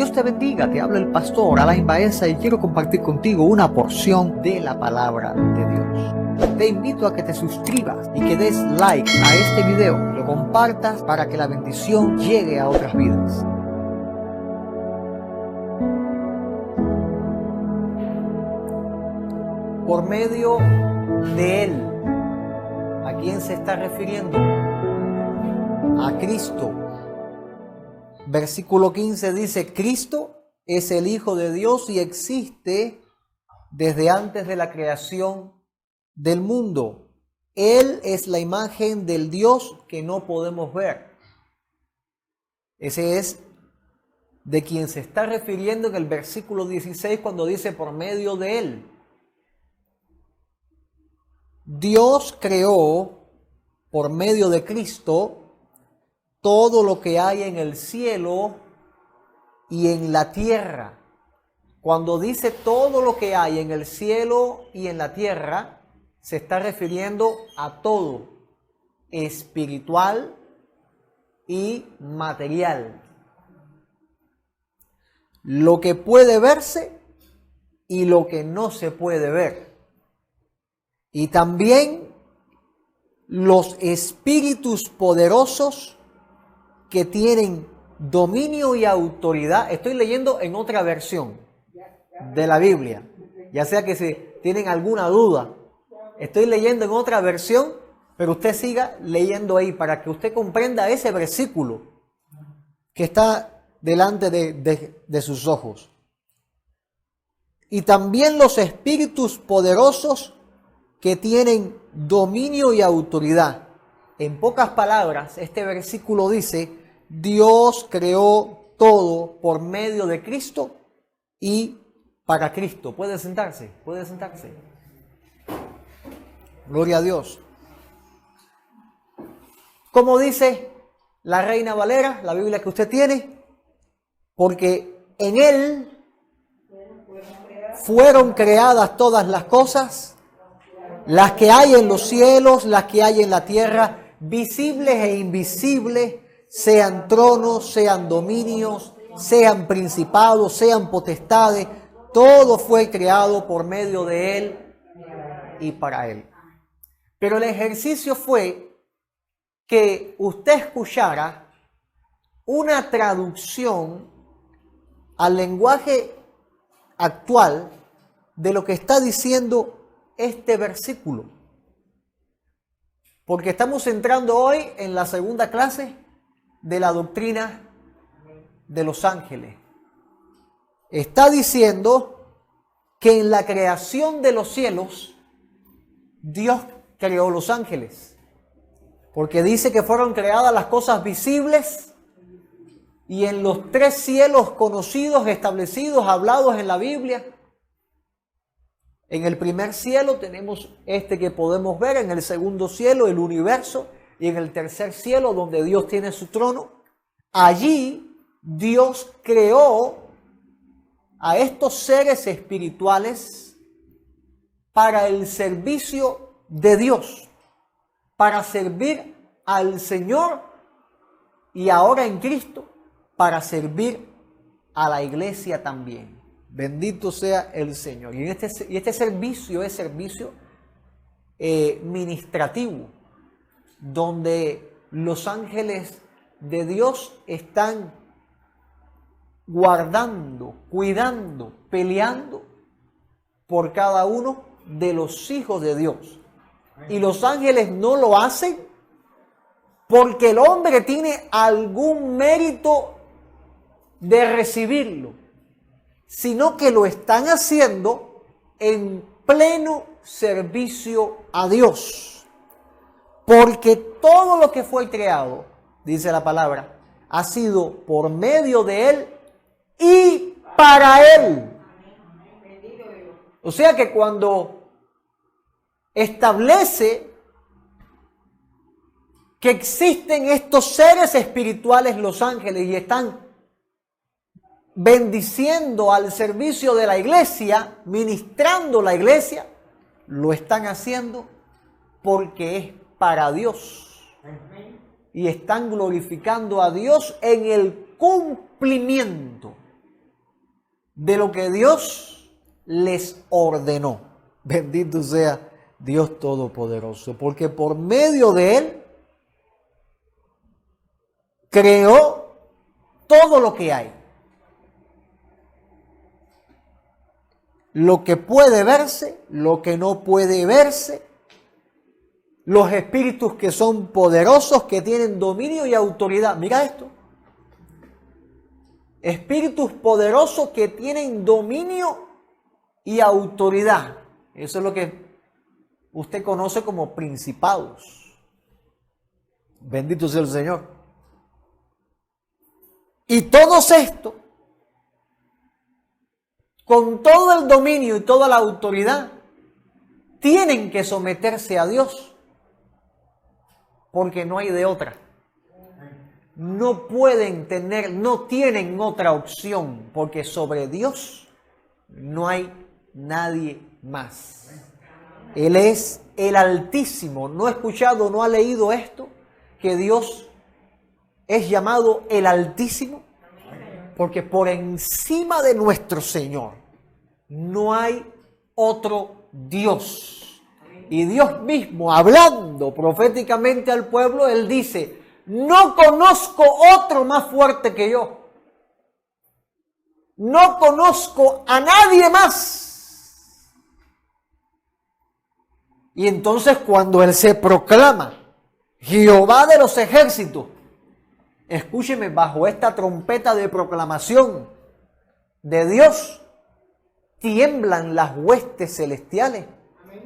Dios te bendiga, te habla el pastor Alain Baeza y quiero compartir contigo una porción de la palabra de Dios. Te invito a que te suscribas y que des like a este video, lo compartas para que la bendición llegue a otras vidas. Por medio de Él, ¿a quién se está refiriendo? A Cristo. Versículo 15 dice, Cristo es el Hijo de Dios y existe desde antes de la creación del mundo. Él es la imagen del Dios que no podemos ver. Ese es de quien se está refiriendo en el versículo 16 cuando dice por medio de Él. Dios creó por medio de Cristo todo lo que hay en el cielo y en la tierra. Cuando dice todo lo que hay en el cielo y en la tierra, se está refiriendo a todo, espiritual y material. Lo que puede verse y lo que no se puede ver. Y también los espíritus poderosos que tienen dominio y autoridad. Estoy leyendo en otra versión de la Biblia, ya sea que si tienen alguna duda. Estoy leyendo en otra versión, pero usted siga leyendo ahí para que usted comprenda ese versículo que está delante de sus ojos. Y también los espíritus poderosos que tienen dominio y autoridad. En pocas palabras, este versículo dice, Dios creó todo por medio de Cristo y para Cristo. ¿Puede sentarse? ¿Puede sentarse? Gloria a Dios. Como dice la Reina Valera, la Biblia que usted tiene, porque en Él fueron creadas todas las cosas, las que hay en los cielos, las que hay en la tierra, visibles e invisibles, sean tronos, sean dominios, sean principados, sean potestades, todo fue creado por medio de Él y para Él. Pero el ejercicio fue que usted escuchara una traducción al lenguaje actual de lo que está diciendo este versículo. Porque estamos entrando hoy en la segunda clase de la doctrina de los ángeles. Está diciendo que en la creación de los cielos, Dios creó los ángeles. Porque dice que fueron creadas las cosas visibles y en los tres cielos conocidos, establecidos, hablados en la Biblia. En el primer cielo tenemos este que podemos ver, en el segundo cielo el universo y en el tercer cielo donde Dios tiene su trono. Allí Dios creó a estos seres espirituales para el servicio de Dios, para servir al Señor y ahora en Cristo para servir a la iglesia también. Bendito sea el Señor. Y este servicio es servicio ministrativo, donde los ángeles de Dios están guardando, cuidando, peleando por cada uno de los hijos de Dios. Y los ángeles no lo hacen porque el hombre tiene algún mérito de recibirlo, sino que lo están haciendo en pleno servicio a Dios. Porque todo lo que fue creado, dice la palabra, ha sido por medio de Él y para Él. O sea que cuando establece que existen estos seres espirituales, los ángeles, y están bendiciendo al servicio de la iglesia, ministrando la iglesia, lo están haciendo porque es para Dios. Y están glorificando a Dios en el cumplimiento de lo que Dios les ordenó. Bendito sea Dios Todopoderoso, porque por medio de Él creó todo lo que hay. Lo que puede verse, lo que no puede verse, los espíritus que son poderosos, que tienen dominio y autoridad. Mira esto. Espíritus poderosos que tienen dominio y autoridad. Eso es lo que usted conoce como principados. Bendito sea el Señor. Y todos estos, con todo el dominio y toda la autoridad, tienen que someterse a Dios, porque no hay de otra. No pueden tener, no tienen otra opción, porque sobre Dios no hay nadie más. Él es el Altísimo. ¿No ha escuchado, no ha leído esto? Que Dios es llamado el Altísimo, porque por encima de nuestro Señor no hay otro Dios. Y Dios mismo, hablando proféticamente al pueblo, Él dice: no conozco otro más fuerte que yo. No conozco a nadie más. Y entonces cuando Él se proclama Jehová de los ejércitos, escúcheme, bajo esta trompeta de proclamación de Dios, tiemblan las huestes celestiales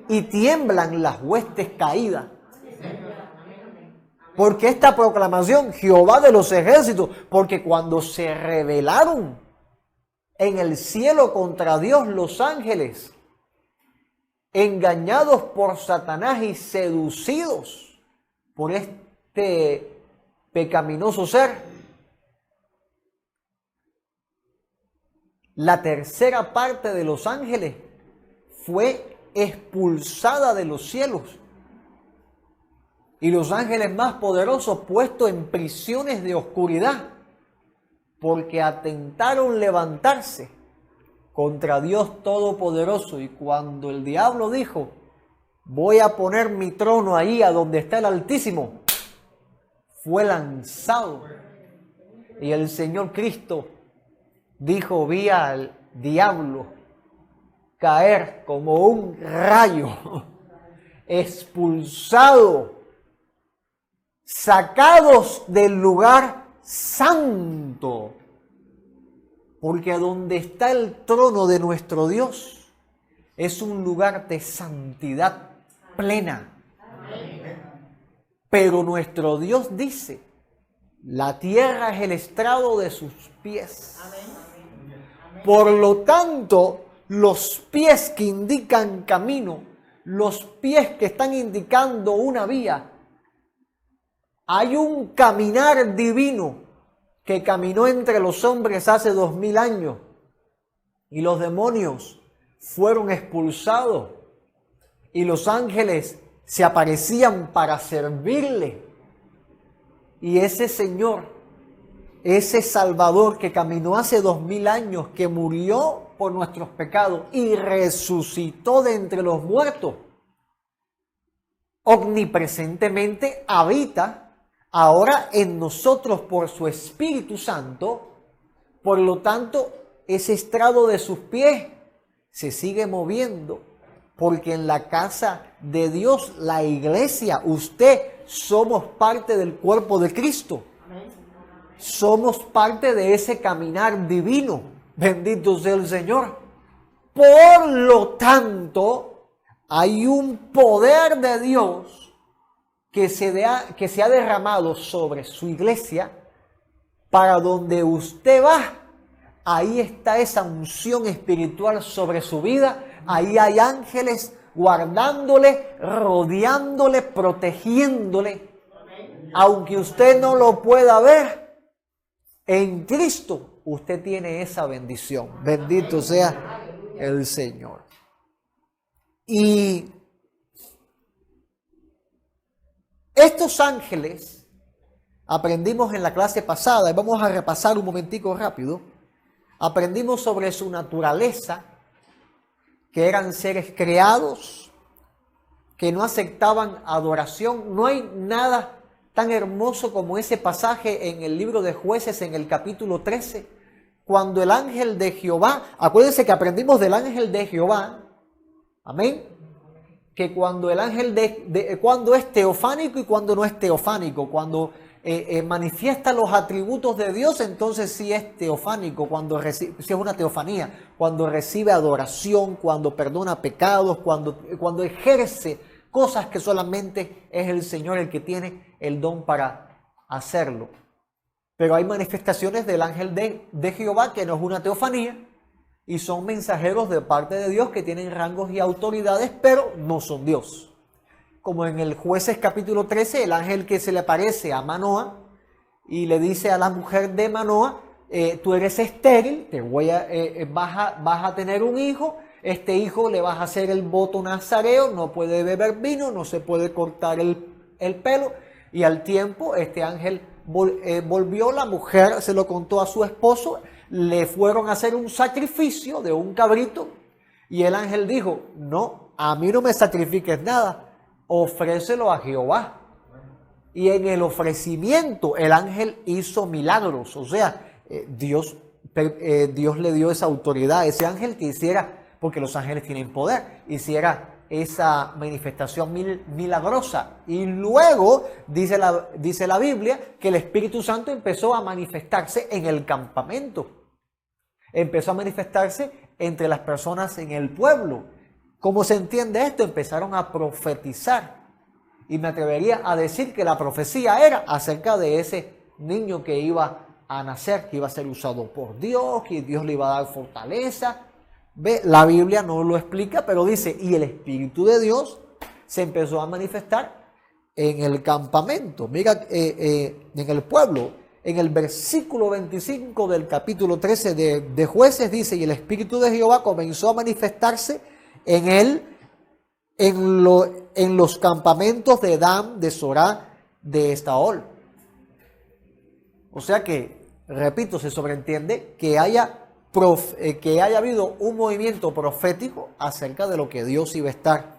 y tiemblan las huestes caídas. Porque esta proclamación, Jehová de los ejércitos, porque cuando se rebelaron en el cielo contra Dios los ángeles, engañados por Satanás y seducidos por este pecaminoso ser, la tercera parte de los ángeles fue expulsada de los cielos. Y los ángeles más poderosos puestos en prisiones de oscuridad, porque atentaron levantarse contra Dios Todopoderoso. Y cuando el diablo dijo: voy a poner mi trono ahí a donde está el Altísimo, fue lanzado. Y el Señor Cristo dijo: vi al diablo caer como un rayo, expulsado, sacados del lugar santo, porque donde está el trono de nuestro Dios es un lugar de santidad plena. Pero nuestro Dios dice: la tierra es el estrado de sus pies. Por lo tanto, los pies que indican camino, los pies que están indicando una vía, hay un caminar divino que caminó entre los hombres hace 2000 años y los demonios fueron expulsados y los ángeles se aparecían para servirle. Y ese Señor, ese Salvador que caminó hace 2000 años, que murió por nuestros pecados y resucitó de entre los muertos, omnipresentemente habita ahora en nosotros por su Espíritu Santo. Por lo tanto, ese estrado de sus pies se sigue moviendo, porque en la casa de Dios, la iglesia, usted, somos parte del cuerpo de Cristo. Somos parte de ese caminar divino. Bendito sea el Señor. Por lo tanto, hay un poder de Dios que se ha derramado sobre su iglesia, para donde usted va, ahí está esa unción espiritual sobre su vida. Ahí hay ángeles guardándole, rodeándole, protegiéndole. Aunque usted no lo pueda ver, en Cristo usted tiene esa bendición. Bendito sea el Señor. Y estos ángeles, aprendimos en la clase pasada, y vamos a repasar un momentico rápido, Aprendimos sobre su naturaleza, que eran seres creados, que no aceptaban adoración. No hay nada tan hermoso como ese pasaje en el libro de Jueces, en el capítulo 13, cuando el ángel de Jehová, acuérdense que aprendimos del ángel de Jehová, amén, que cuando el ángel cuando es teofánico y cuando no es teofánico, cuando manifiesta los atributos de Dios, entonces sí es teofánico, cuando recibe, sí es una teofanía, cuando recibe adoración, cuando perdona pecados, cuando ejerce cosas que solamente es el Señor el que tiene el don para hacerlo. Pero hay manifestaciones del ángel de Jehová que no es una teofanía y son mensajeros de parte de Dios que tienen rangos y autoridades, pero no son Dios. Como en el Jueces capítulo 13, el ángel que se le aparece a Manoa y le dice a la mujer de Manoa, tú eres estéril, vas a tener un hijo, este hijo le vas a hacer el voto nazareo, no puede beber vino, no se puede cortar el pelo, y al tiempo este ángel volvió, la mujer se lo contó a su esposo, le fueron a hacer un sacrificio de un cabrito, y el ángel dijo, no, a mí no me sacrifiques nada, ofrécelo a Jehová. Y en el ofrecimiento el ángel hizo milagros, o sea, Dios le dio esa autoridad a ese ángel que hiciera, porque los ángeles tienen poder, hiciera esa manifestación milagrosa. Y luego dice la Biblia que el Espíritu Santo empezó a manifestarse en el campamento, empezó a manifestarse entre las personas en el pueblo. ¿Cómo se entiende esto? Empezaron a profetizar. Y me atrevería a decir que la profecía era acerca de ese niño que iba a nacer, que iba a ser usado por Dios, que Dios le iba a dar fortaleza. ¿Ve? La Biblia no lo explica, pero dice, y el Espíritu de Dios se empezó a manifestar en el campamento. Mira, en el pueblo. En el versículo 25 del capítulo 13 de Jueces dice, y el Espíritu de Jehová comenzó a manifestarse en él, en los campamentos de Dan, de Sorá, de Estaol. O sea que, repito, se sobreentiende que haya habido un movimiento profético acerca de lo que Dios iba a estar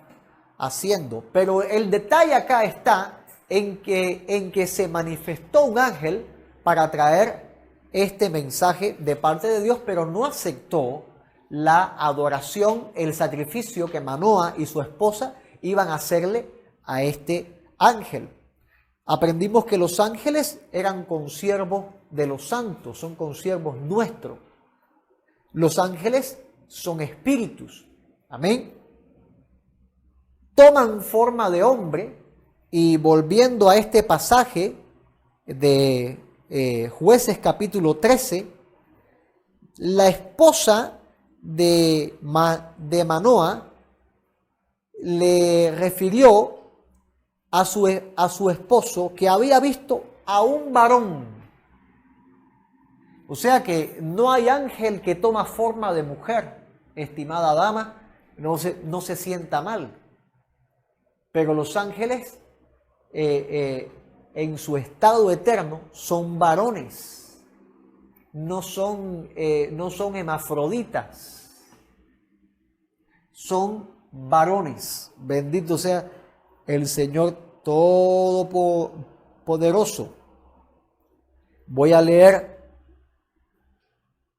haciendo. Pero el detalle acá está en que se manifestó un ángel para traer este mensaje de parte de Dios, pero no aceptó la adoración, el sacrificio que Manoa y su esposa iban a hacerle a este ángel. Aprendimos que los ángeles eran consiervos de los santos, son consiervos nuestros. Los ángeles son espíritus, amén. Toman forma de hombre, y volviendo a este pasaje de Jueces capítulo 13, la esposa de Manoa le refirió a su esposo que había visto a un varón. O sea que no hay ángel que toma forma de mujer, estimada dama, no se sienta mal. Pero los ángeles en su estado eterno son varones, no son hermafroditas, son varones. Bendito sea el Señor Todopoderoso. Voy a leer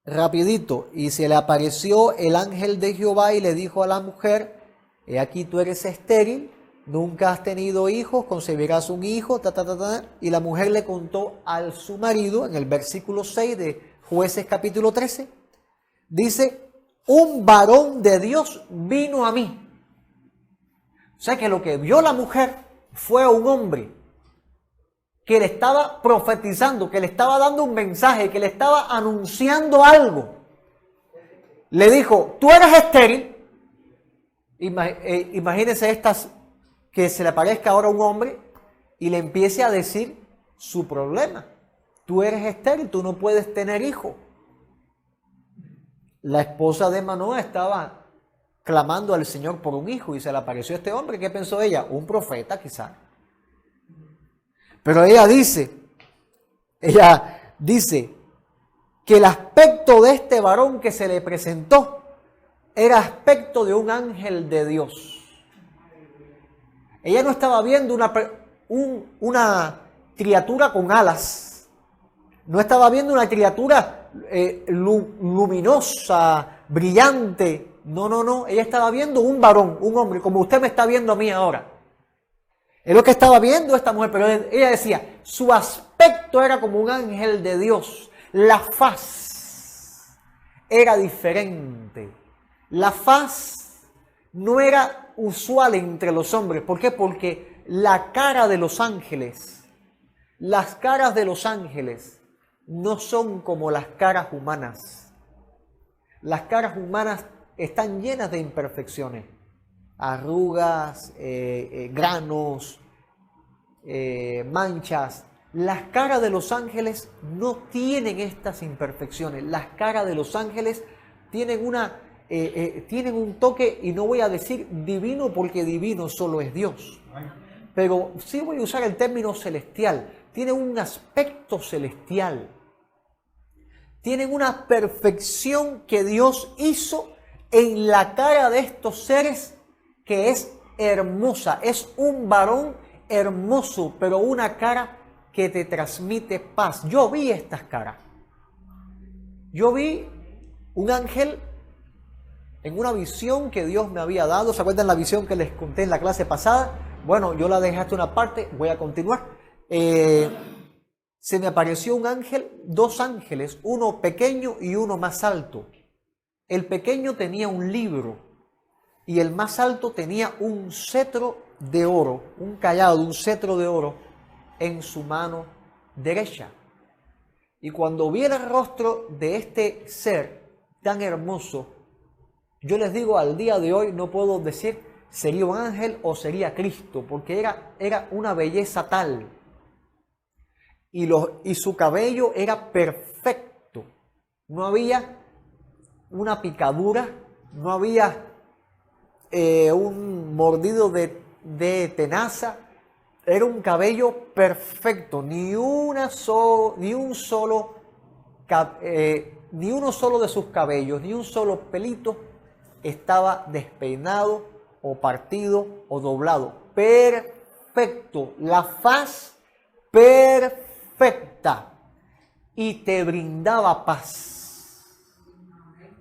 rapidito. Y se le apareció el ángel de Jehová y le dijo a la mujer, he aquí tú eres estéril, nunca has tenido hijos, concebirás un hijo, y la mujer le contó a su marido, en el versículo 6 de Jueces capítulo 13, dice, un varón de Dios vino a mí. O sea que lo que vio la mujer fue un hombre que le estaba profetizando, que le estaba dando un mensaje, que le estaba anunciando algo. Le dijo, tú eres estéril. Imagínense estas, que se le aparezca ahora un hombre y le empiece a decir su problema. Tú eres estéril, tú no puedes tener hijo. La esposa de Manoa estaba clamando al Señor por un hijo y se le apareció este hombre. ¿Qué pensó ella? Un profeta quizá. Pero ella dice, que el aspecto de este varón que se le presentó era aspecto de un ángel de Dios. Ella no estaba viendo una criatura con alas, no estaba viendo una criatura luminosa, brillante. No, ella estaba viendo un varón, un hombre, como usted me está viendo a mí ahora. Es lo que estaba viendo esta mujer, pero ella decía, su aspecto era como un ángel de Dios. La faz era diferente. La faz no era usual entre los hombres. ¿Por qué? Porque la cara de los ángeles, las caras de los ángeles no son como las caras humanas. Las caras humanas están llenas de imperfecciones. Arrugas, granos, manchas. Las caras de los ángeles no tienen estas imperfecciones. Las caras de los ángeles tienen un toque, y no voy a decir divino porque divino solo es Dios, pero sí voy a usar el término celestial. Tienen un aspecto celestial. Tienen una perfección que Dios hizo en la cara de estos seres, que es hermosa. Es un varón hermoso, pero una cara que te transmite paz. Yo vi estas caras. Yo vi un ángel en una visión que Dios me había dado. ¿Se acuerdan la visión que les conté en la clase pasada? Bueno, yo la dejé hasta una parte, voy a continuar. Se me apareció un ángel, dos ángeles, uno pequeño y uno más alto. El pequeño tenía un libro y el más alto tenía un cetro de oro, un cayado, un cetro de oro en su mano derecha. Y cuando vi el rostro de este ser tan hermoso, yo les digo, al día de hoy no puedo decir sería un ángel o sería Cristo, porque era una belleza tal. Y su cabello era perfecto. No había una picadura, no había un mordido de tenaza. Era un cabello perfecto, ni uno solo de sus cabellos, ni un solo pelito estaba despeinado o partido o doblado. Perfecto, la faz perfecta, y te brindaba paz.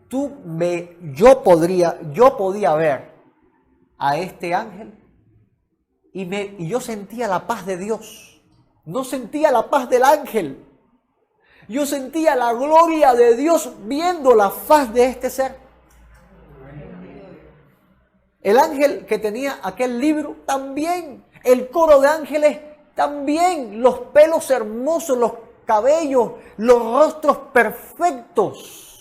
Yo podía ver a este ángel y yo sentía la paz de Dios. No sentía la paz del ángel. Yo sentía la gloria de Dios viendo la faz de este ser. El ángel que tenía aquel libro también. El coro de ángeles también. Los pelos hermosos, los cabellos, los rostros perfectos.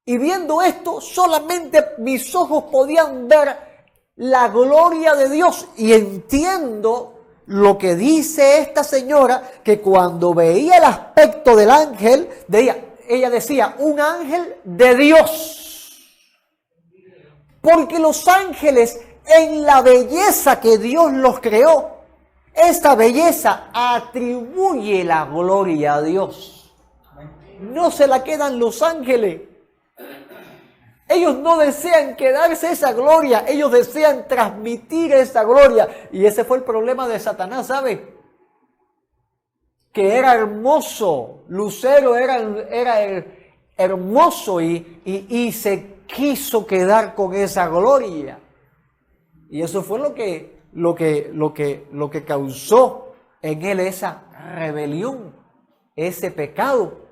Y viendo esto, solamente mis ojos podían ver la gloria de Dios. Y entiendo lo que dice esta señora, que cuando veía el aspecto del ángel, ella decía, un ángel de Dios. Porque los ángeles, en la belleza que Dios los creó, esta belleza atribuye la gloria a Dios. No se la quedan los ángeles. Ellos no desean quedarse esa gloria, ellos desean transmitir esa gloria. Y ese fue el problema de Satanás, ¿sabe? Que era hermoso, Lucero era hermoso y se quiso quedar con esa gloria. Y eso fue lo que causó en él esa rebelión, ese pecado.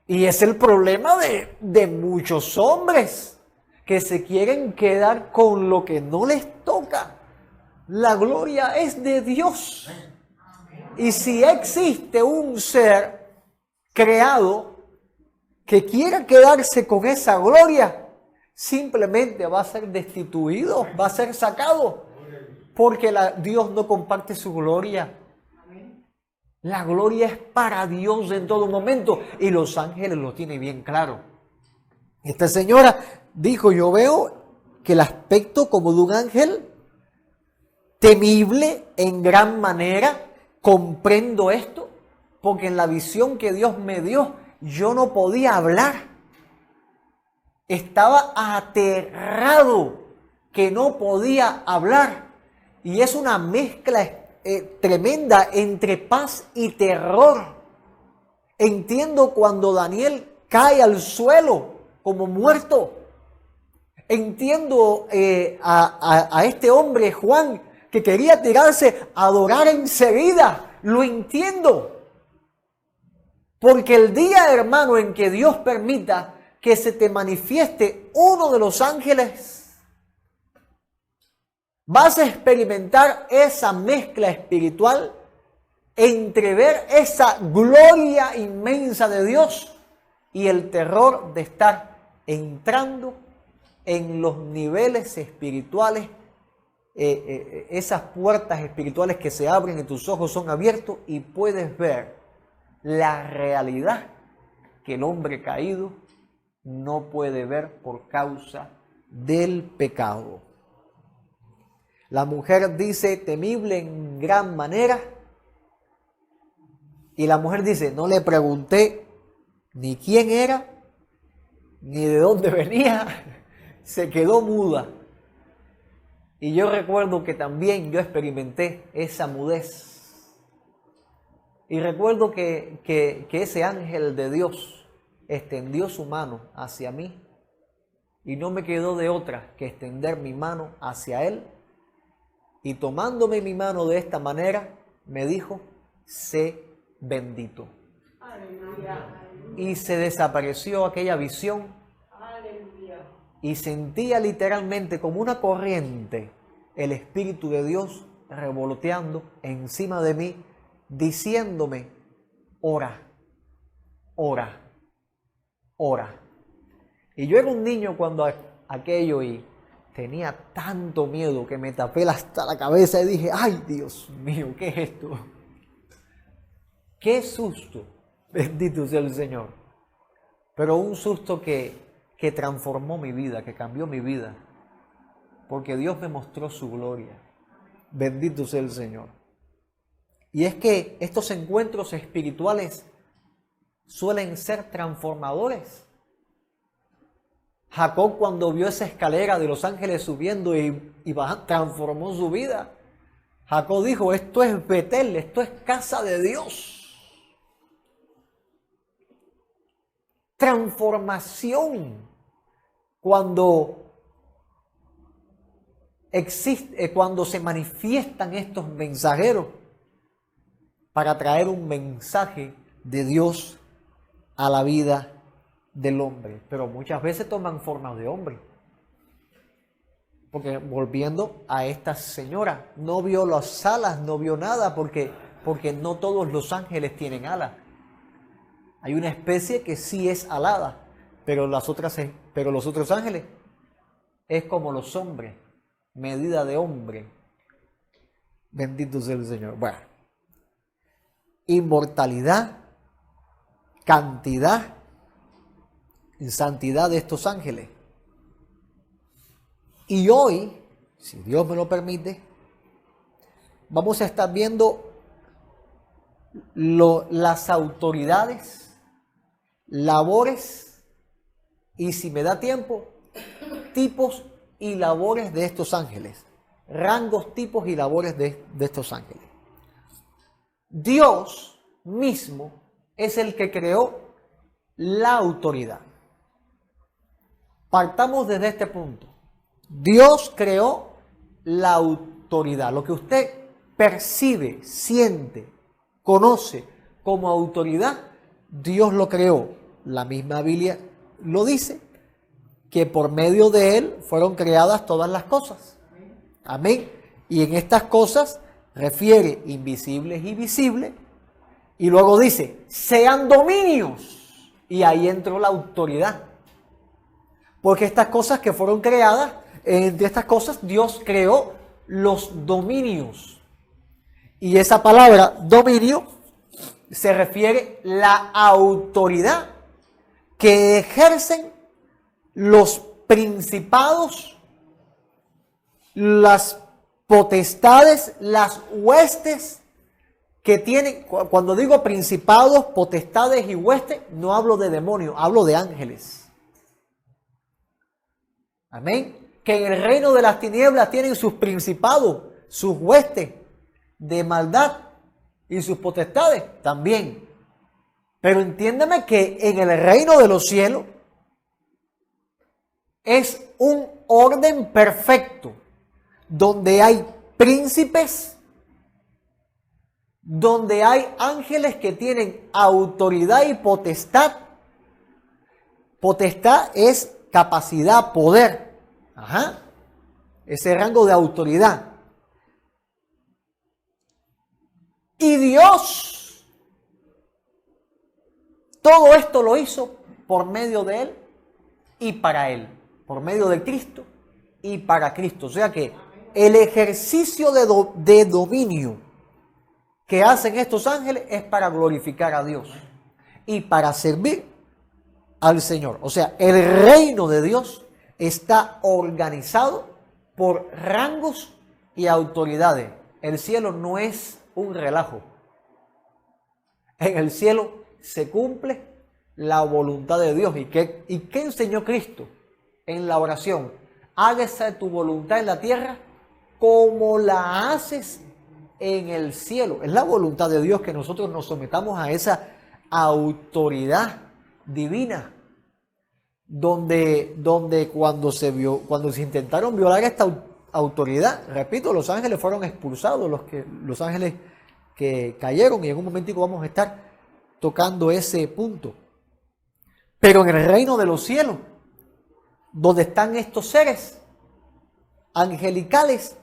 Y es el problema de muchos hombres que se quieren quedar con lo que no les toca. La gloria es de Dios. Y si existe un ser creado que quiera quedarse con esa gloria, simplemente va a ser destituido, va a ser sacado, porque Dios no comparte su gloria. La gloria es para Dios en todo momento, y los ángeles lo tienen bien claro. Esta señora dijo, yo veo que el aspecto como de un ángel, temible en gran manera, comprendo esto, porque en la visión que Dios me dio, yo no podía hablar. Estaba aterrado que no podía hablar. Y es una mezcla tremenda entre paz y terror. Entiendo cuando Daniel cae al suelo como muerto. Entiendo a este hombre, Juan, que quería tirarse a adorar enseguida. Lo entiendo. Porque el día, hermano, en que Dios permita que se te manifieste uno de los ángeles, vas a experimentar esa mezcla espiritual entre ver esa gloria inmensa de Dios y el terror de estar entrando en los niveles espirituales, esas puertas espirituales que se abren y tus ojos son abiertos y puedes ver la realidad que el hombre caído no puede ver por causa del pecado. La mujer dice, temible en gran manera. Y la mujer dice, no le pregunté ni quién era, ni de dónde venía. Se quedó muda. Y yo recuerdo que también yo experimenté esa mudez. Y recuerdo que ese ángel de Dios extendió su mano hacia mí. Y no me quedó de otra que extender mi mano hacia él. Y tomándome mi mano de esta manera, me dijo, sé bendito. Aleluya. Y se desapareció aquella visión. Aleluya. Y sentía literalmente como una corriente el Espíritu de Dios revoloteando encima de mí, diciéndome, ora, ora, ora. Y yo era un niño cuando aquello y tenía tanto miedo que me tapé hasta la cabeza y dije, ay Dios mío, ¿qué es esto? ¡Qué susto! Bendito sea el Señor. Pero un susto que transformó mi vida, que cambió mi vida. Porque Dios me mostró su gloria. Bendito sea el Señor. Y es que estos encuentros espirituales suelen ser transformadores. Jacob, cuando vio esa escalera de los ángeles subiendo y bajando, transformó su vida. Jacob dijo, esto es Betel, esto es casa de Dios. Transformación cuando existe, cuando se manifiestan estos mensajeros para traer un mensaje de Dios a la vida del hombre, pero muchas veces toman forma de hombre. Porque volviendo a esta señora, no vio las alas, no vio nada, porque no todos los ángeles tienen alas. Hay una especie que sí es alada, pero los otros ángeles es como los hombres, medida de hombre. Bendito sea el Señor. Bueno, inmortalidad, cantidad y santidad de estos ángeles. Y hoy, si Dios me lo permite, vamos a estar viendo las autoridades, labores y, si me da tiempo, tipos y labores de estos ángeles. Rangos, tipos y labores de estos ángeles. Dios mismo es el que creó la autoridad. Partamos desde este punto. Dios creó la autoridad. Lo que usted percibe, siente, conoce como autoridad, Dios lo creó. La misma Biblia lo dice, que por medio de Él fueron creadas todas las cosas. Amén. Y en estas cosas refiere invisibles y visibles. Y luego dice, sean dominios. Y ahí entró la autoridad. Porque estas cosas que fueron creadas, entre estas cosas Dios creó los dominios. Y esa palabra dominio se refiere a la autoridad que ejercen los principados, las potestades, las huestes que tienen, cuando digo principados, potestades y huestes, no hablo de demonios, hablo de ángeles. Amén. Que en el reino de las tinieblas tienen sus principados, sus huestes de maldad y sus potestades también. Pero entiéndeme que en el reino de los cielos es un orden perfecto, donde hay príncipes, donde hay ángeles que tienen autoridad y potestad. Potestad es capacidad, poder. Ajá. Ese rango de autoridad. Y Dios, todo esto lo hizo por medio de Él y para Él. Por medio de Cristo y para Cristo. O sea que el ejercicio de dominio que hacen estos ángeles es para glorificar a Dios y para servir al Señor. O sea, el reino de Dios está organizado por rangos y autoridades. El cielo no es un relajo. En el cielo se cumple la voluntad de Dios. ¿Y qué enseñó Cristo en la oración? Hágase tu voluntad en la tierra como la haces en el cielo. Es la voluntad de Dios que nosotros nos sometamos a esa autoridad divina. Donde cuando se intentaron violar esta autoridad, repito, los ángeles fueron expulsados, los ángeles que cayeron, y en un momentico vamos a estar tocando ese punto. Pero en el reino de los cielos, donde están estos seres angelicales,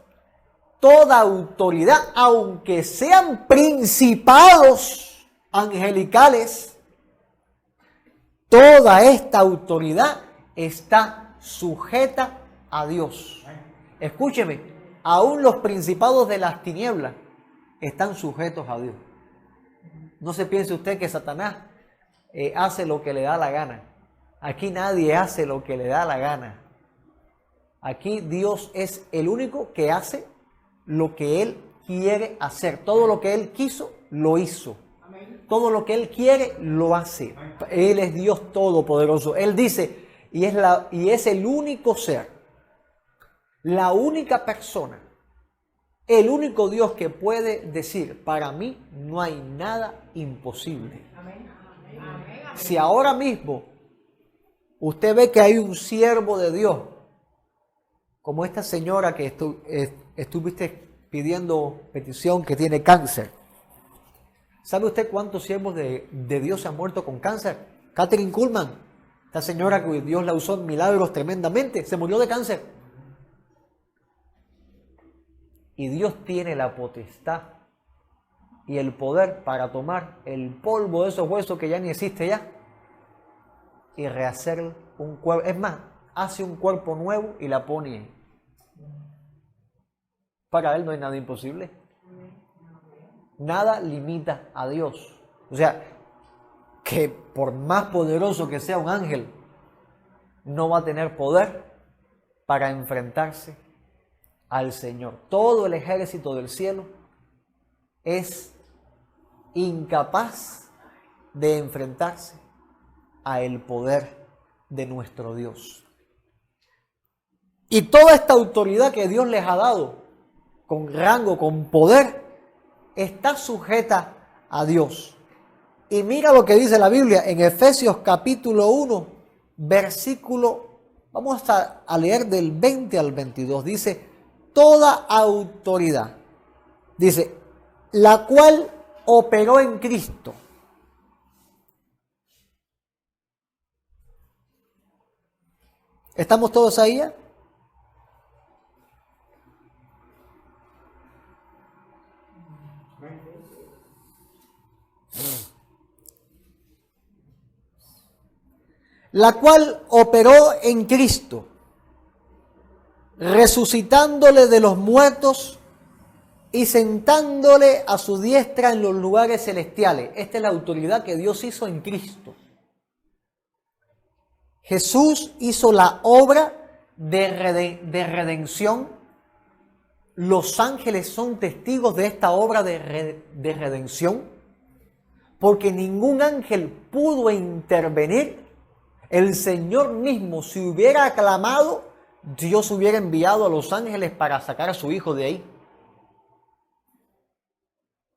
toda autoridad, aunque sean principados angelicales, toda esta autoridad está sujeta a Dios. Escúcheme, aún los principados de las tinieblas están sujetos a Dios. No se piense usted que Satanás hace lo que le da la gana. Aquí nadie hace lo que le da la gana. Aquí Dios es el único que hace lo que Él quiere hacer. Todo lo que Él quiso, lo hizo. Todo lo que Él quiere, lo hace. Él es Dios todopoderoso. Él dice, y es el único ser, la única persona, el único Dios que puede decir, para mí no hay nada imposible. Si ahora mismo usted ve que hay un siervo de Dios, como esta señora que estuviste pidiendo petición, que tiene cáncer. ¿Sabe usted cuántos siervos de Dios se han muerto con cáncer? Catherine Kuhlman, esta señora que Dios la usó en milagros tremendamente, se murió de cáncer. Y Dios tiene la potestad y el poder para tomar el polvo de esos huesos que ya ni existe ya y rehacer un cuerpo. Es más, hace un cuerpo nuevo y la pone ahí. Para Él no hay nada imposible. Nada limita a Dios. O sea, que por más poderoso que sea un ángel, no va a tener poder para enfrentarse al Señor. Todo el ejército del cielo es incapaz de enfrentarse a el poder de nuestro Dios. Y toda esta autoridad que Dios les ha dado, con rango, con poder, está sujeta a Dios. Y mira lo que dice la Biblia en Efesios capítulo 1, versículo, vamos a leer del 20 al 22. Dice, toda autoridad, dice, la cual operó en Cristo. ¿Estamos todos ahí ya? La cual operó en Cristo, resucitándole de los muertos y sentándole a su diestra en los lugares celestiales. Esta es la autoridad que Dios hizo en Cristo. Jesús hizo la obra de redención, los ángeles son testigos de esta obra de redención, porque ningún ángel pudo intervenir. El Señor mismo, si hubiera aclamado, Dios hubiera enviado a los ángeles para sacar a su hijo de ahí.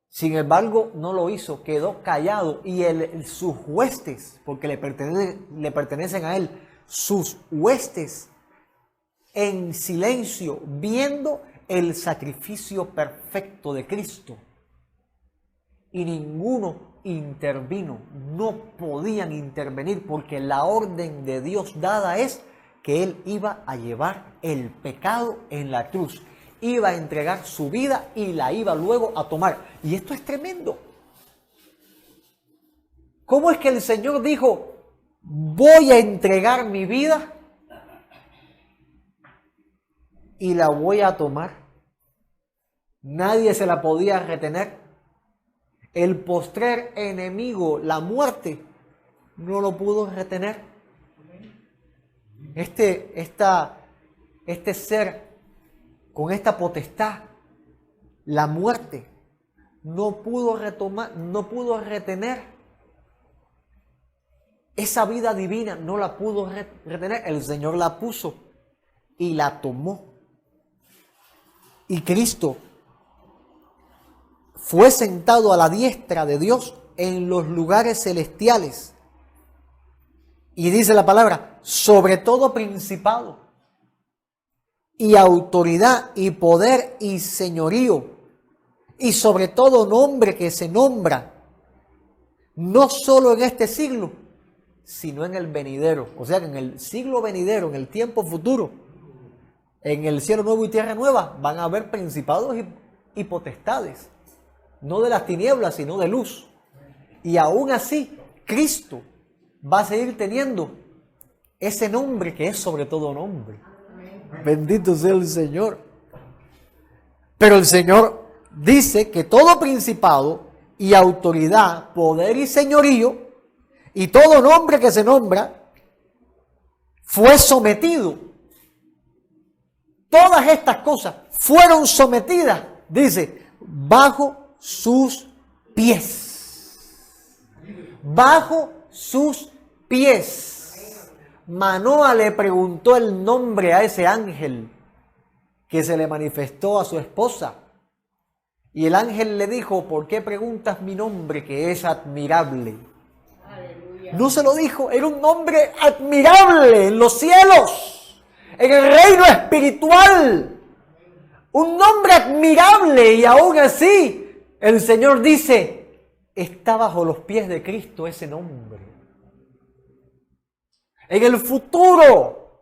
Sin embargo, no lo hizo, quedó callado, y sus huestes, porque le pertenecen a él, sus huestes en silencio, viendo el sacrificio perfecto de Cristo. Y ninguno intervino, no podían intervenir, porque la orden de Dios dada es que Él iba a llevar el pecado en la cruz, iba a entregar su vida y la iba luego a tomar. Y esto es tremendo. ¿Cómo es que el Señor dijo, voy a entregar mi vida y la voy a tomar? Nadie se la podía retener. El postrer enemigo, la muerte, no lo pudo retener. Este ser con esta potestad, la muerte, no pudo retener esa vida divina, no la pudo retener. El Señor la puso y la tomó. Y Cristo fue sentado a la diestra de Dios en los lugares celestiales. Y dice la palabra, sobre todo principado y autoridad y poder y señorío, y sobre todo nombre que se nombra, no solo en este siglo, sino en el venidero. O sea que en el siglo venidero, en el tiempo futuro, en el cielo nuevo y tierra nueva, van a haber principados y potestades, no de las tinieblas, sino de luz. Y aún así, Cristo va a seguir teniendo ese nombre que es sobre todo nombre. Bendito sea el Señor. Pero el Señor dice que todo principado y autoridad, poder y señorío, y todo nombre que se nombra, fue sometido. Todas estas cosas fueron sometidas, dice, bajo sus pies. Bajo sus pies. Manoa le preguntó el nombre a ese ángel que se le manifestó a su esposa. Y el ángel le dijo, ¿por qué preguntas mi nombre que es admirable? Aleluya. No se lo dijo, era un nombre admirable en los cielos, en el reino espiritual. Un nombre admirable, y aún así el Señor dice, está bajo los pies de Cristo ese nombre. En el futuro,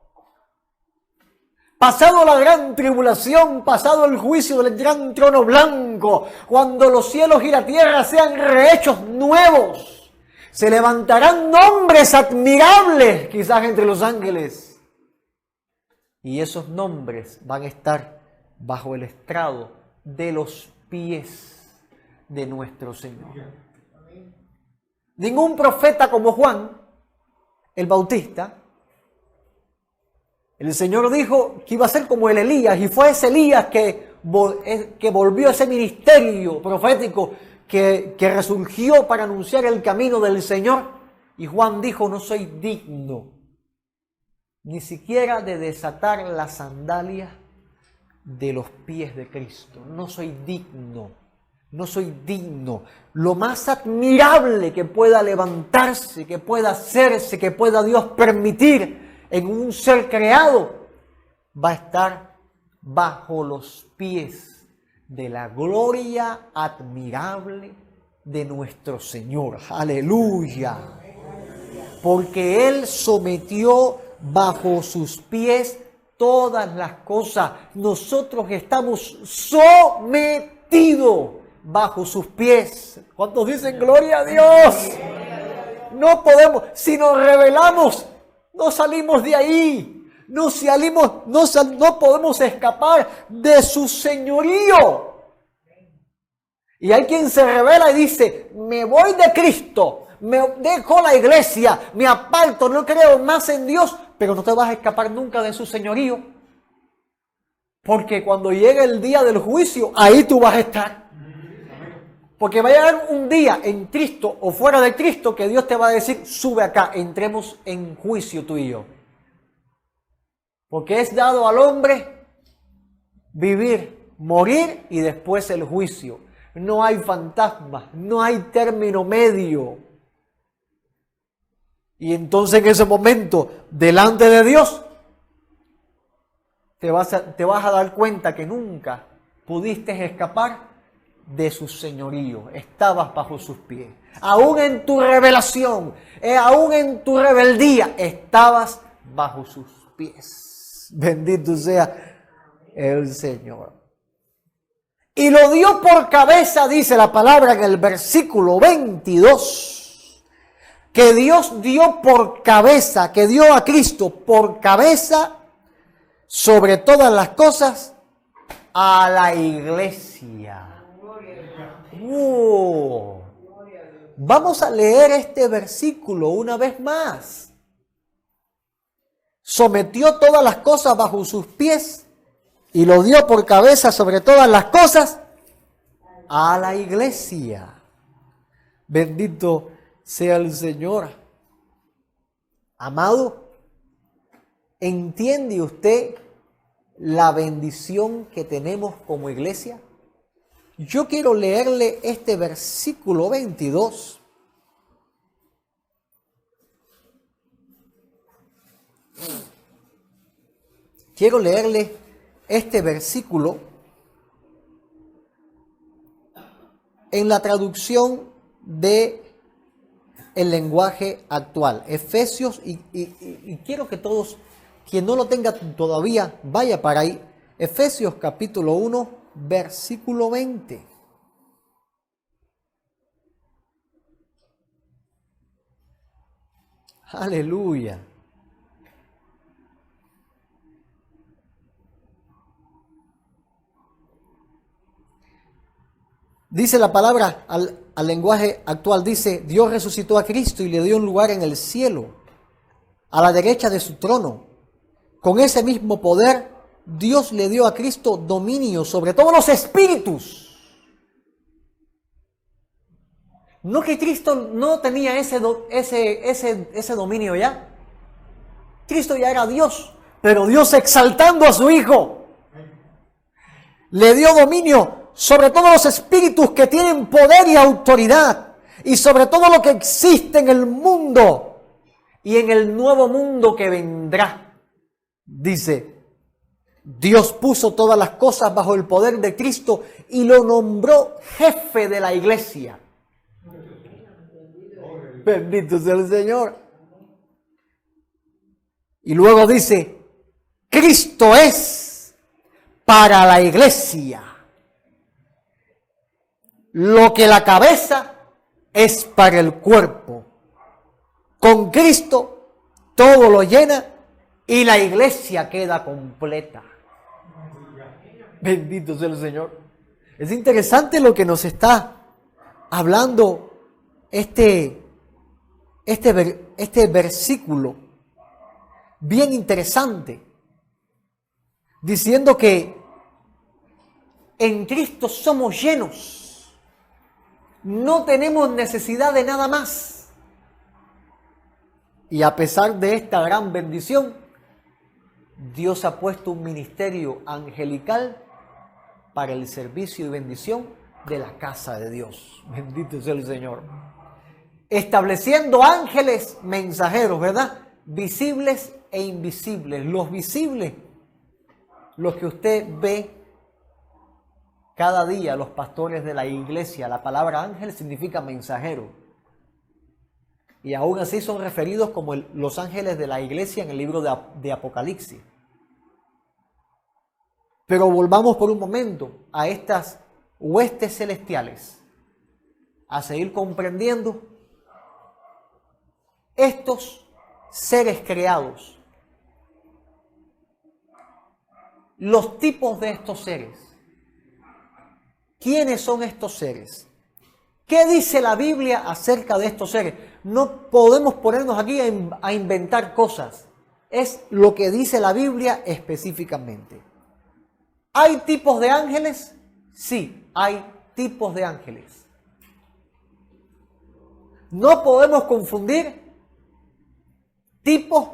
pasado la gran tribulación, pasado el juicio del gran trono blanco, cuando los cielos y la tierra sean rehechos nuevos, se levantarán nombres admirables, quizás entre los ángeles. Y esos nombres van a estar bajo el estrado de los pies de nuestro Señor. Ningún profeta como Juan el Bautista, el Señor dijo que iba a ser como el Elías, y fue ese Elías que volvió a ese ministerio profético que resurgió para anunciar el camino del Señor. Y Juan dijo, no soy digno ni siquiera de desatar las sandalias de los pies de Cristo. No soy digno. No soy digno. Lo más admirable que pueda levantarse, que pueda hacerse, que pueda Dios permitir en un ser creado, va a estar bajo los pies de la gloria admirable de nuestro Señor. Aleluya. Porque Él sometió bajo sus pies todas las cosas. Nosotros estamos sometidos bajo sus pies. ¿Cuántos dicen gloria a Dios? No podemos, si nos rebelamos, no salimos de ahí. No podemos escapar de su señorío. Y hay quien se rebela y dice, me voy de Cristo, me dejo la iglesia, me aparto, no creo más en Dios, pero no te vas a escapar nunca de su señorío. Porque cuando llegue el día del juicio, ahí tú vas a estar. Porque va a llegar un día en Cristo o fuera de Cristo que Dios te va a decir, sube acá, entremos en juicio tú y yo. Porque es dado al hombre vivir, morir y después el juicio. No hay fantasmas, no hay término medio. Y entonces en ese momento, delante de Dios, te vas a dar cuenta que nunca pudiste escapar de su señorío. Estabas bajo sus pies. Aún en tu revelación, aún en tu rebeldía, estabas bajo sus pies. Bendito sea el Señor. Y lo dio por cabeza, dice la palabra en el versículo 22, que Dios dio por cabeza, que dio a Cristo por cabeza sobre todas las cosas a la iglesia. Vamos a leer este versículo una vez más. Sometió todas las cosas bajo sus pies y lo dio por cabeza sobre todas las cosas a la iglesia. Bendito sea el Señor. Amado, ¿entiende usted la bendición que tenemos como iglesia? Yo quiero leerle este versículo 22. Quiero leerle este versículo en la traducción de el lenguaje actual. Efesios, y quiero que todos, quien no lo tenga todavía, vaya para ahí. Efesios capítulo 1, versículo 20. Aleluya. Dice la palabra al lenguaje actual, dice, Dios resucitó a Cristo y le dio un lugar en el cielo, a la derecha de su trono. Con ese mismo poder, Dios le dio a Cristo dominio sobre todos los espíritus. No que Cristo no tenía ese dominio ya. Cristo ya era Dios, pero Dios exaltando a su Hijo, le dio dominio sobre todos los espíritus que tienen poder y autoridad, y sobre todo lo que existe en el mundo y en el nuevo mundo que vendrá. Dice, Dios puso todas las cosas bajo el poder de Cristo y lo nombró jefe de la iglesia. Bendito sea el Señor. Y luego dice, Cristo es para la iglesia lo que la cabeza es para el cuerpo. Con Cristo todo lo llena y la iglesia queda completa. Bendito sea el Señor. Es interesante lo que nos está hablando este versículo. Bien interesante. Diciendo que en Cristo somos llenos. No tenemos necesidad de nada más. Y a pesar de esta gran bendición, Dios ha puesto un ministerio angelical para el servicio y bendición de la casa de Dios. Bendito sea el Señor. Estableciendo ángeles mensajeros, ¿verdad? Visibles e invisibles. Los visibles, los que usted ve cada día, los pastores de la iglesia. La palabra ángel significa mensajero. Y aún así son referidos como los ángeles de la iglesia en el libro de Apocalipsis. Pero volvamos por un momento a estas huestes celestiales, a seguir comprendiendo estos seres creados, los tipos de estos seres. ¿Quiénes son estos seres? ¿Qué dice la Biblia acerca de estos seres? No podemos ponernos aquí a inventar cosas. Es lo que dice la Biblia específicamente. ¿Hay tipos de ángeles? Sí, hay tipos de ángeles. No podemos confundir tipos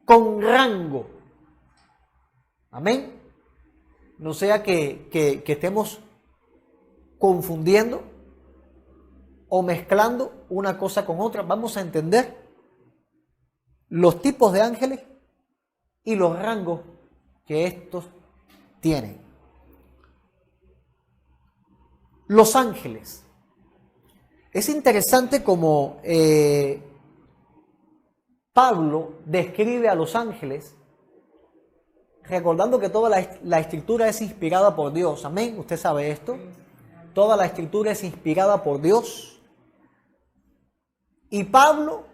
con rango. Amén. No sea que estemos confundiendo o mezclando una cosa con otra. Vamos a entender los tipos de ángeles y los rangos que estos tienen. Los ángeles. Es interesante como Pablo describe a los ángeles, recordando que toda la escritura es inspirada por Dios. Amén. ¿Usted sabe esto? Toda la escritura es inspirada por Dios. Y Pablo,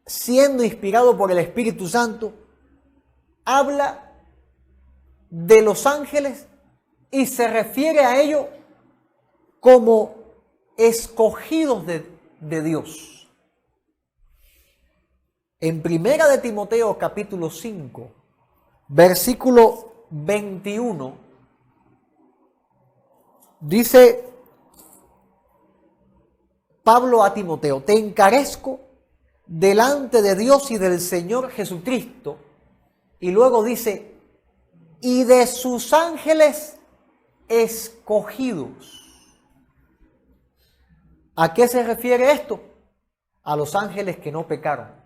siendo inspirado por el Espíritu Santo, habla de los ángeles y se refiere a ellos como escogidos de Dios. En Primera de Timoteo capítulo 5, versículo 21, dice Pablo a Timoteo: te encarezco delante de Dios y del Señor Jesucristo. Y luego dice: y de sus ángeles escogidos. ¿A qué se refiere esto? A los ángeles que no pecaron.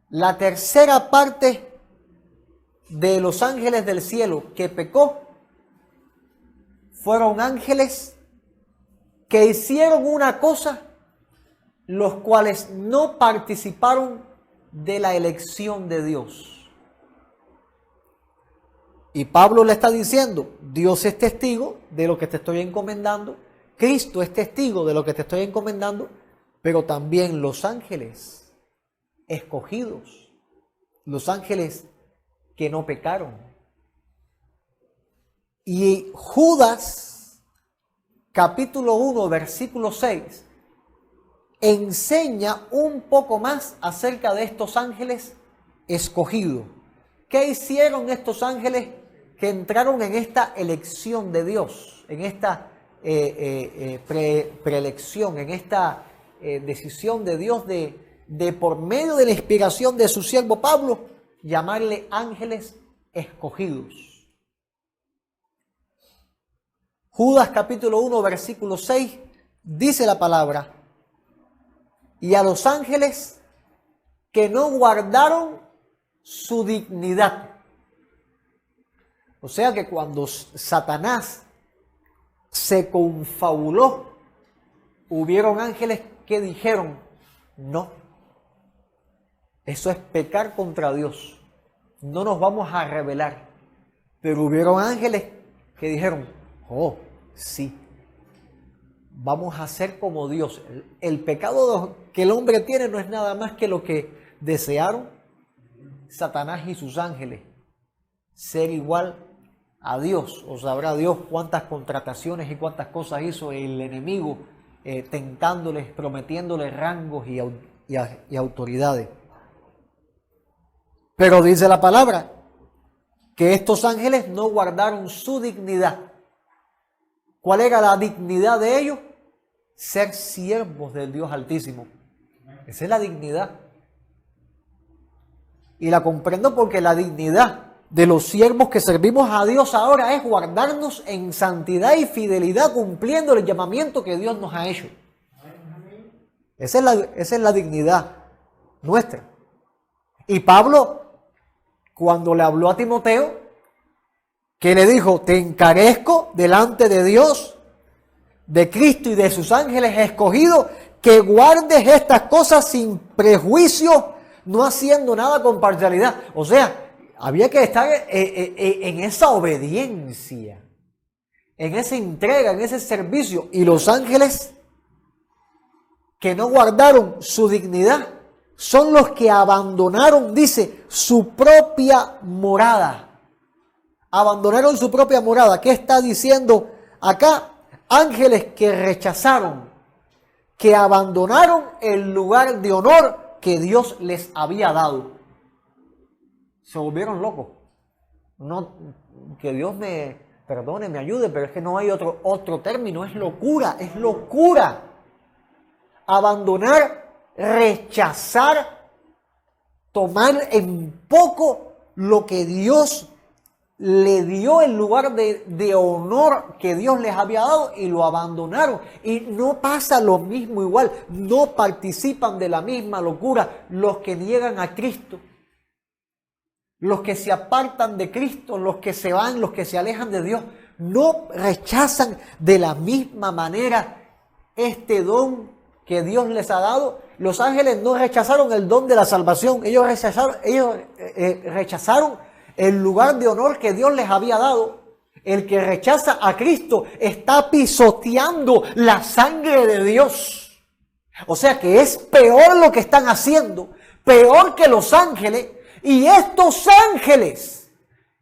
La tercera parte de los ángeles del cielo que pecó fueron ángeles que hicieron una cosa, los cuales no participaron de la elección de Dios. Y Pablo le está diciendo: Dios es testigo de lo que te estoy encomendando, Cristo es testigo de lo que te estoy encomendando, pero también los ángeles escogidos, los ángeles que no pecaron. Y Judas, capítulo 1, versículo 6, enseña un poco más acerca de estos ángeles escogidos. ¿Qué hicieron estos ángeles que entraron en esta elección de Dios, en esta preelección, en esta decisión de Dios de por medio de la inspiración de su siervo Pablo, llamarle ángeles escogidos? Judas capítulo 1, versículo 6, dice la palabra: y a los ángeles que no guardaron su dignidad. O sea que cuando Satanás se confabuló, hubieron ángeles que dijeron: no, eso es pecar contra Dios, no nos vamos a rebelar. Pero hubieron ángeles que dijeron: oh, sí, vamos a ser como Dios. El pecado que el hombre tiene no es nada más que lo que desearon Satanás y sus ángeles, ser igual a Dios. O sabrá Dios cuántas contrataciones y cuántas cosas hizo el enemigo, tentándoles, prometiéndoles rangos y autoridades. Pero dice la palabra que estos ángeles no guardaron su dignidad. ¿Cuál era la dignidad de ellos? Ser siervos del Dios Altísimo. Esa es la dignidad. Y la comprendo porque la dignidad de los siervos que servimos a Dios ahora es guardarnos en santidad y fidelidad, cumpliendo el llamamiento que Dios nos ha hecho. Esa es la dignidad nuestra. Y Pablo, cuando le habló a Timoteo, que le dijo: te encarezco delante de Dios, de Cristo y de sus ángeles escogidos, que guardes estas cosas sin prejuicio, no haciendo nada con parcialidad. O sea, había que estar en esa obediencia, en esa entrega, en ese servicio. Y los ángeles que no guardaron su dignidad son los que abandonaron, dice, su propia morada. Abandonaron su propia morada. ¿Qué está diciendo acá? Ángeles que rechazaron, que abandonaron el lugar de honor que Dios les había dado. Se volvieron locos. no, que Dios me perdone, me ayude, pero es que no hay otro término, es locura, es locura. Abandonar, rechazar, tomar en poco lo que Dios le dio el lugar de honor que Dios les había dado y lo abandonaron. Y no pasa lo mismo igual, no participan de la misma locura los que niegan a Cristo, los que se apartan de Cristo, los que se van, los que se alejan de Dios, no rechazan de la misma manera este don que Dios les ha dado. Los ángeles no rechazaron el don de la salvación, ellos rechazaron el lugar de honor que Dios les había dado. El que rechaza a Cristo está pisoteando la sangre de Dios. O sea que es peor lo que están haciendo, peor que los ángeles. Y estos ángeles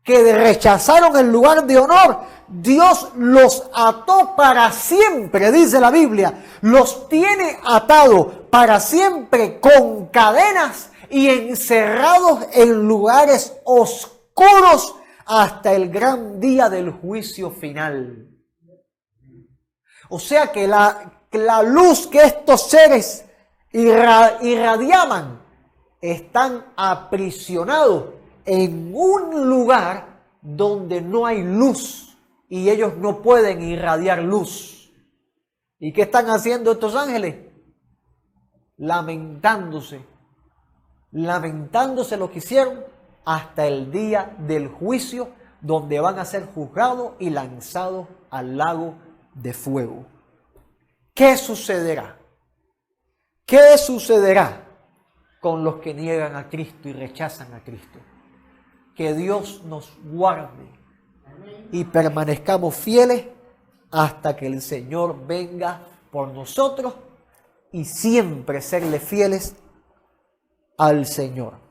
que rechazaron el lugar de honor, Dios los ató para siempre, dice la Biblia. Los tiene atados para siempre con cadenas y encerrados en lugares oscuros hasta el gran día del juicio final. O sea que la luz que estos seres irradiaban están aprisionados en un lugar donde no hay luz y ellos no pueden irradiar luz. ¿Y qué están haciendo estos ángeles? Lamentándose lo que hicieron hasta el día del juicio, donde van a ser juzgados y lanzados al lago de fuego. ¿Qué sucederá? ¿Qué sucederá con los que niegan a Cristo y rechazan a Cristo? Que Dios nos guarde y permanezcamos fieles hasta que el Señor venga por nosotros y siempre serle fieles al Señor.